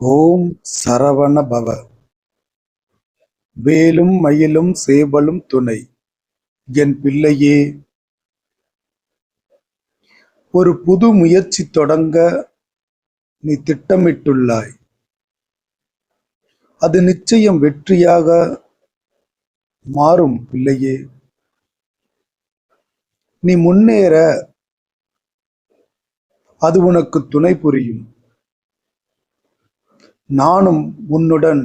ஓம் சரவண பவ. வேலும் மயிலும் சேவலும் துணை. என் பிள்ளையே, ஒரு புது முயற்சி தொடங்க நீ திட்டமிட்டுள்ளாய். அது நிச்சயம் வெற்றியாக மாறும் பிள்ளையே. நீ முன்னேற அது உனக்கு துணை புரியும். நானும் உன்னுடன்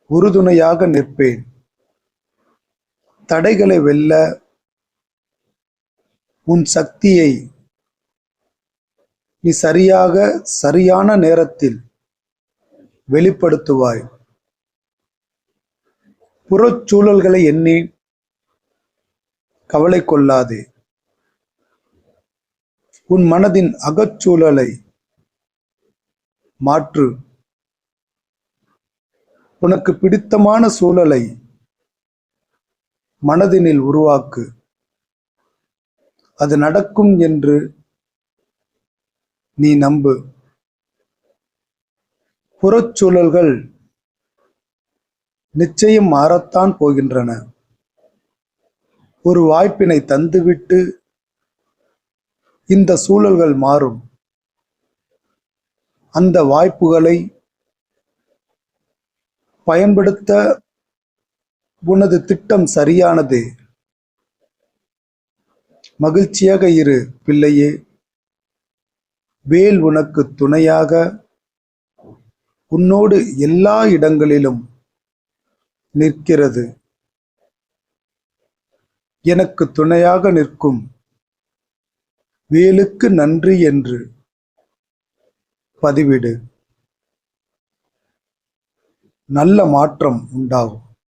உறுதுணையாக நிற்பேன். தடைகளை வெல்ல உன் சக்தியை நீ சரியான நேரத்தில் வெளிப்படுத்துவாய். புறச்சூழல்களை எண்ணி கவலை கொள்ளாதே. உன் மனதின் அகச்சூழலை மாற்று. உனக்கு பிடித்தமான சூழலை மனதினில் உருவாக்கு. அது நடக்கும் என்று நீ நம்பு. புறச்சூழல்கள் நிச்சயம் மாறத்தான் போகின்றன. ஒரு வாய்ப்பினை தந்துவிட்டு இந்த சூழல்கள் மாறும். அந்த வாய்ப்புகளை பயன்படுத்த உனது திட்டம் சரியானதே. மகிழ்ச்சியாக இரு பிள்ளையே. வேல் உனக்கு துணையாக உன்னோடு எல்லா இடங்களிலும் நிற்கிறது. எனக்கு துணையாக நிற்கும் வேலுக்கு நன்றி என்று பதிவிடு. நல்ல மாற்றம் உண்டாகும்.